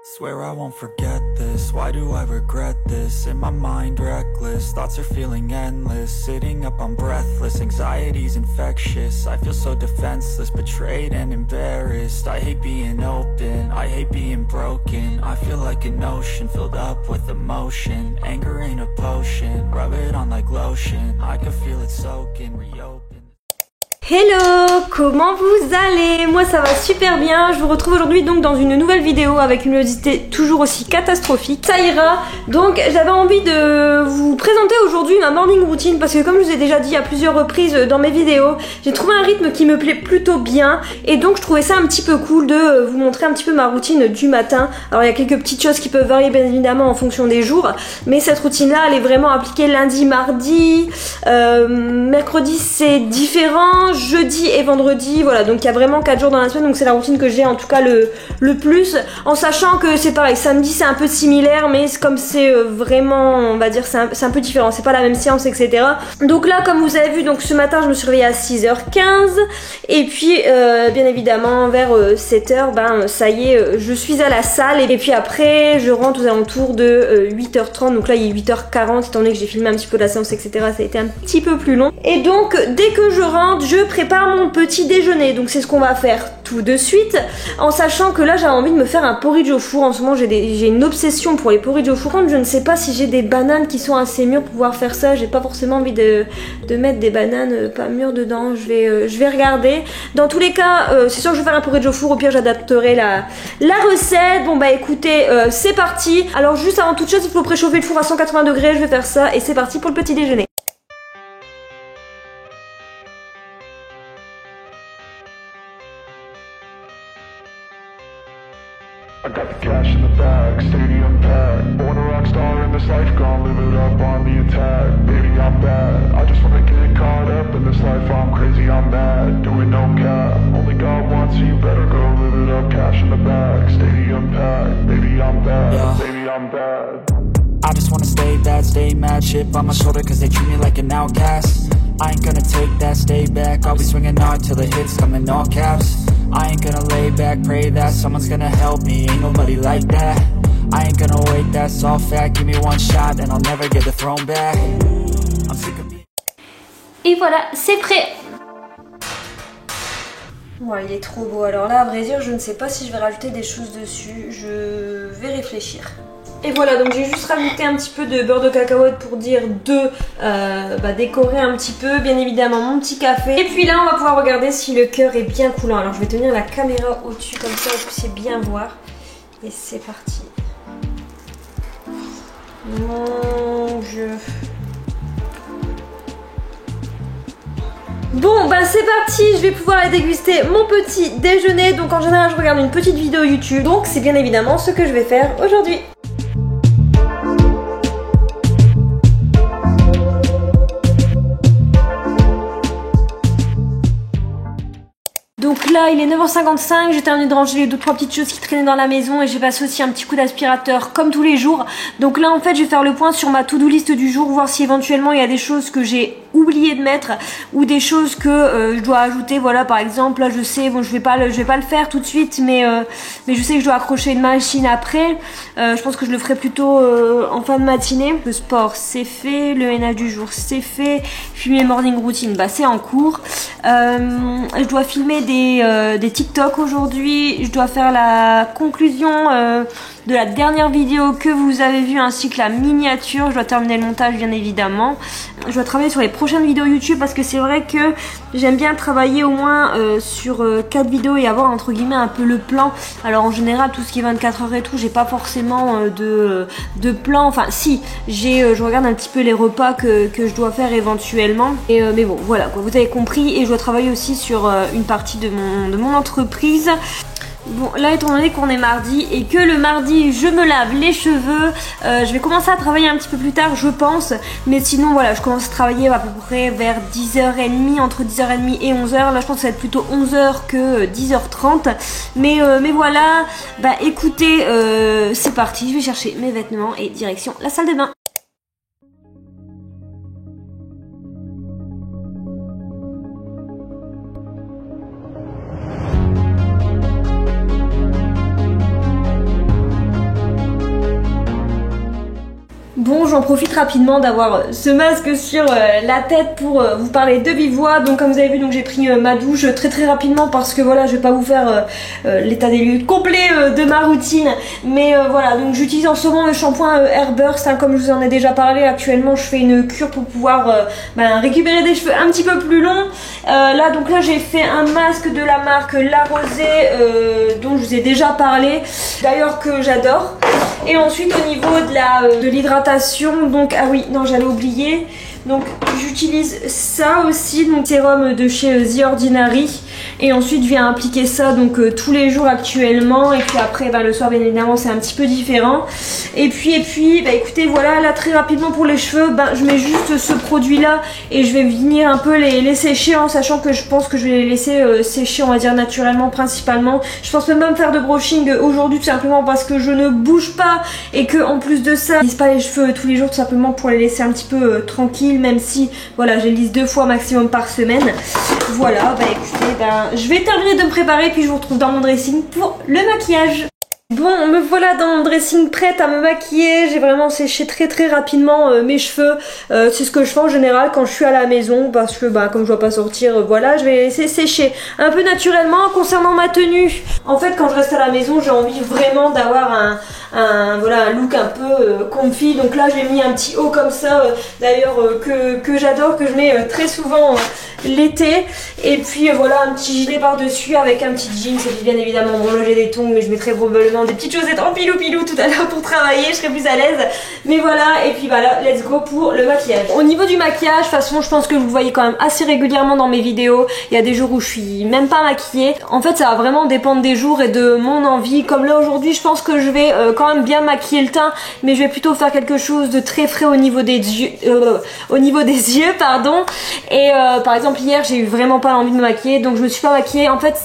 Swear I won't forget this, why do I regret this? In my mind reckless, thoughts are feeling endless. Sitting up I'm breathless, anxiety's infectious. I feel so defenseless, betrayed and embarrassed. I hate being open, I hate being broken. I feel like an ocean filled up with emotion. Anger ain't a potion, rub it on like lotion. I can feel it soaking, reopen. Hello, comment vous allez? Moi ça va super bien, je vous retrouve aujourd'hui donc dans une nouvelle vidéo avec une luminosité toujours aussi catastrophique. Ça ira, donc j'avais envie de vous présenter aujourd'hui ma morning routine parce que comme je vous ai déjà dit à plusieurs reprises dans mes vidéos, j'ai trouvé un rythme qui me plaît plutôt bien et donc je trouvais ça un petit peu cool de vous montrer un petit peu ma routine du matin. Alors il y a quelques petites choses qui peuvent varier bien évidemment en fonction des jours, mais cette routine là elle est vraiment appliquée lundi, mardi, mercredi c'est différent, jeudi et vendredi, voilà, donc il y a vraiment 4 jours dans la semaine, donc c'est la routine que j'ai en tout cas le plus, en sachant que c'est pareil, samedi c'est un peu similaire, mais comme c'est vraiment, on va dire, c'est un peu différent, c'est pas la même séance, etc. Donc là, comme vous avez vu, donc ce matin je me suis réveillée à 6h15, et puis bien évidemment vers 7h, ben ça y est, je suis à la salle, et puis après je rentre aux alentours de 8h30, donc là il est 8h40, étant donné que j'ai filmé un petit peu la séance, etc. Ça a été un petit peu plus long, et donc dès que je rentre, je prépare mon petit déjeuner, donc c'est ce qu'on va faire tout de suite, en sachant que là j'avais envie de me faire un porridge au four. En ce moment j'ai une obsession pour les porridge au four. Je ne sais pas si j'ai des bananes qui sont assez mûres pour pouvoir faire ça, j'ai pas forcément envie de mettre des bananes pas mûres dedans, je vais regarder. Dans tous les cas, c'est sûr que je vais faire un porridge au four, au pire j'adapterai la recette. Bon bah écoutez, c'est parti. Alors juste avant toute chose, il faut préchauffer le four à 180 degrés, je vais faire ça et c'est parti pour le petit déjeuner. I got the cash in the bag, stadium packed. Born a rock star in this life, gonna live it up on the attack. Baby, I'm bad, I just wanna get caught up in this life. I'm crazy, I'm mad, doing no cap. Only God wants you, better go live it up. Cash in the bag, stadium packed. Baby, I'm bad, yeah. Baby, I'm bad. I just wanna stay bad, stay mad. Chip on my shoulder cause they treat me like an outcast. I ain't gonna take that, stay back. I'll be swinging hard till the hits come in all caps. I ain't gonna lay back, pray that someone's gonna help me. Ain't nobody like that. I ain't gonna wait, that's all fact. Give me one shot and I'll never get the throne back. I'm sick of being... Et voilà, c'est prêt. Bon, il est trop beau. Alors là, à vrai dire, je ne sais pas si je vais rajouter des choses dessus. Je vais réfléchir. Et voilà, donc j'ai juste rajouté un petit peu de beurre de cacahuète pour dire décorer un petit peu, bien évidemment mon petit café. Et puis là on va pouvoir regarder si le cœur est bien coulant. Alors je vais tenir la caméra au-dessus comme ça vous puissiez bien voir. Et c'est parti. Mon Dieu. Bon bah c'est parti, je vais pouvoir aller déguster mon petit déjeuner. Donc en général je regarde une petite vidéo YouTube, donc c'est bien évidemment ce que je vais faire aujourd'hui. Donc là il est 9h55, j'ai terminé de ranger les 2-3 petites choses qui traînaient dans la maison et j'ai passé aussi un petit coup d'aspirateur comme tous les jours. Donc là en fait je vais faire le point sur ma to-do list du jour, voir si éventuellement il y a des choses que j'ai oublié de mettre ou des choses que je dois ajouter. Voilà, par exemple là je sais, bon je vais pas le faire tout de suite, mais je sais que je dois accrocher une machine après. Je pense que je le ferai plutôt en fin de matinée. Le sport c'est fait, le ménage du jour c'est fait, filmer morning routine bah c'est en cours. Je dois filmer des TikTok aujourd'hui, je dois faire la conclusion de la dernière vidéo que vous avez vue ainsi que la miniature. Je dois terminer le montage bien évidemment. Je dois travailler sur les prochaines vidéos YouTube parce que c'est vrai que j'aime bien travailler au moins sur 4 vidéos et avoir entre guillemets un peu le plan. Alors en général tout ce qui est 24 heures et tout, j'ai pas forcément de plan. Enfin si, je regarde un petit peu les repas que je dois faire éventuellement. Mais bon voilà quoi, vous avez compris. Et je dois travailler aussi sur une partie de mon entreprise. Bon là étant donné qu'on est mardi et que le mardi je me lave les cheveux, je vais commencer à travailler un petit peu plus tard je pense, mais sinon voilà je commence à travailler à peu près vers 10h30, entre 10h30 et 11h. Là je pense que ça va être plutôt 11h que 10h30, mais voilà, bah écoutez c'est parti, je vais chercher mes vêtements et direction la salle de bain. j'en profite rapidement d'avoir ce masque sur la tête pour vous parler de vive voix. Donc comme vous avez vu, donc j'ai pris ma douche très rapidement parce que voilà, je vais pas vous faire l'état des lieux complet de ma routine, mais voilà, donc j'utilise en ce moment le shampoing Airburst, hein, comme je vous en ai déjà parlé. Actuellement je fais une cure pour pouvoir récupérer des cheveux un petit peu plus longs. Là j'ai fait un masque de la marque La Rosée dont je vous ai déjà parlé, d'ailleurs que j'adore. Et ensuite au niveau de l'hydratation, donc ah oui non j'allais oublier, donc j'utilise ça aussi, donc sérum de chez The Ordinary, et ensuite je viens appliquer ça donc tous les jours actuellement, et puis après le soir bien évidemment c'est un petit peu différent. Et puis écoutez voilà, là très rapidement pour les cheveux, je mets juste ce produit là et je vais venir un peu les sécher, en sachant que je pense que je vais les laisser sécher on va dire naturellement principalement. Je pense même pas me faire de brushing aujourd'hui, tout simplement parce que je ne bouge pas et que en plus de ça je lisse pas les cheveux tous les jours, tout simplement pour les laisser un petit peu tranquilles, même si voilà je les lisse 2 fois maximum par semaine. Voilà, écoutez, je vais terminer de me préparer puis je vous retrouve dans mon dressing pour le maquillage. Bon, me voilà dans mon dressing prête à me maquiller. J'ai vraiment séché très rapidement mes cheveux. C'est ce que je fais en général quand je suis à la maison, parce que comme je dois pas sortir, voilà, je vais les laisser sécher un peu naturellement. Concernant ma tenue, en fait quand je reste à la maison, j'ai envie vraiment d'avoir un look un peu comfy. Donc là j'ai mis un petit haut comme ça, d'ailleurs que j'adore, que je mets très souvent l'été. Et puis voilà, un petit gilet par dessus avec un petit jean. C'est bien évidemment, bon là j'ai des tongs, mais je mettrai probablement des petites chaussettes en pilou tout à l'heure pour travailler, je serai plus à l'aise. Mais voilà, et puis voilà, let's go pour le maquillage. Au niveau du maquillage, de toute façon je pense que vous le voyez quand même assez régulièrement dans mes vidéos. Il y a des jours où je suis même pas maquillée. En fait ça va vraiment dépendre des jours et de mon envie. Comme là aujourd'hui, je pense que je vais quand même bien maquiller le teint, mais je vais plutôt faire quelque chose de très frais au niveau des yeux, pardon. Et par exemple hier j'ai eu vraiment pas envie de me maquiller, donc je me suis pas maquillée. En fait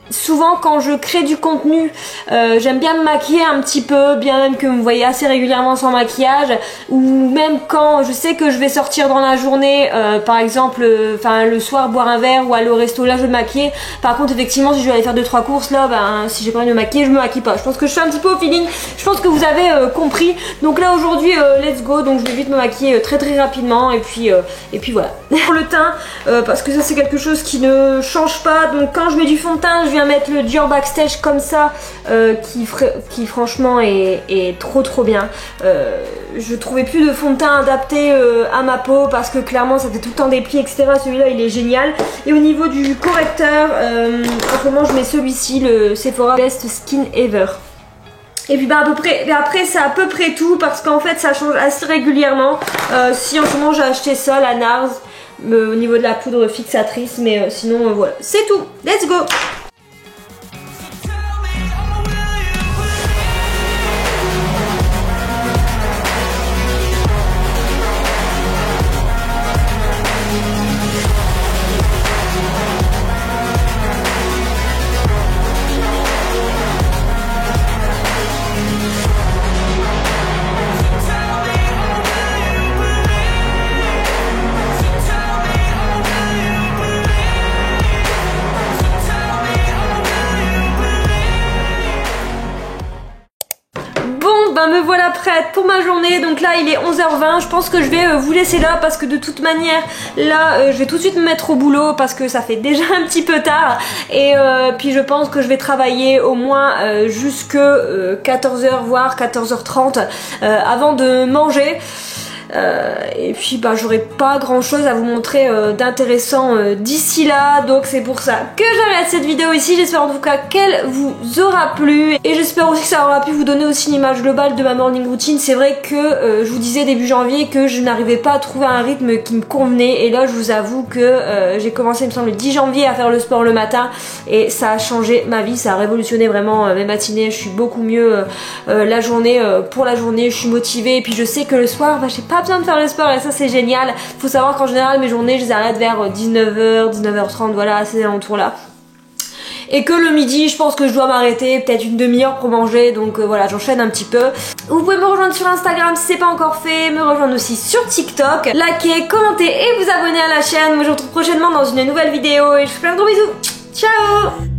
souvent quand je crée du contenu, j'aime bien me maquiller un petit peu, bien même que vous me voyez assez régulièrement sans maquillage, ou même quand je sais que je vais sortir dans la journée, par exemple le soir boire un verre ou aller au resto, là je vais me maquiller. Par contre effectivement si je vais aller faire 2-3 courses là, si j'ai pas envie de me maquiller, je me maquille pas. Je pense que je fais un petit peu au feeling, je pense que vous avez compris. Donc là aujourd'hui let's go, donc je vais vite me maquiller très rapidement, et puis voilà. Pour le teint, parce que ça c'est quelque chose qui ne change pas, donc quand je mets du fond de teint, je viens mettre le Dior Backstage comme ça, qui franchement est trop bien. Je trouvais plus de fond de teint adapté à ma peau, parce que clairement ça fait tout le temps des plis etc. Celui-là il est génial. Et au niveau du correcteur, en ce moment je mets celui-ci, le Sephora Best Skin Ever. Et puis à peu près, après c'est à peu près tout, parce qu'en fait ça change assez régulièrement. Si en ce moment j'ai acheté ça, la NARS, au niveau de la poudre fixatrice, mais sinon voilà, c'est tout. Let's go. Me voilà prête pour ma journée. Donc là il est 11h20, je pense que je vais vous laisser là, parce que de toute manière là je vais tout de suite me mettre au boulot, parce que ça fait déjà un petit peu tard, et puis je pense que je vais travailler au moins jusque 14h voire 14h30 avant de manger. Et puis j'aurai pas grand chose à vous montrer d'intéressant d'ici là, donc c'est pour ça que j'arrête cette vidéo ici. J'espère en tout cas qu'elle vous aura plu, et j'espère aussi que ça aura pu vous donner aussi une image globale de ma morning routine. C'est vrai que je vous disais début janvier que je n'arrivais pas à trouver un rythme qui me convenait, et là je vous avoue que j'ai commencé il me semble le 10 janvier à faire le sport le matin, et ça a changé ma vie, ça a révolutionné vraiment mes matinées. Je suis beaucoup mieux la journée, pour la journée je suis motivée, et puis je sais que le soir j'ai pas besoin de faire le sport, et ça c'est génial. Faut savoir qu'en général mes journées je les arrête vers 19h, 19h30, voilà, à ces alentours là. Et que le midi je pense que je dois m'arrêter peut-être une demi-heure pour manger, donc voilà, j'enchaîne un petit peu. Vous pouvez me rejoindre sur Instagram si c'est pas encore fait, me rejoindre aussi sur TikTok, liker, commenter et vous abonner à la chaîne. Moi je vous retrouve prochainement dans une nouvelle vidéo, et je vous fais plein de gros bisous. Ciao.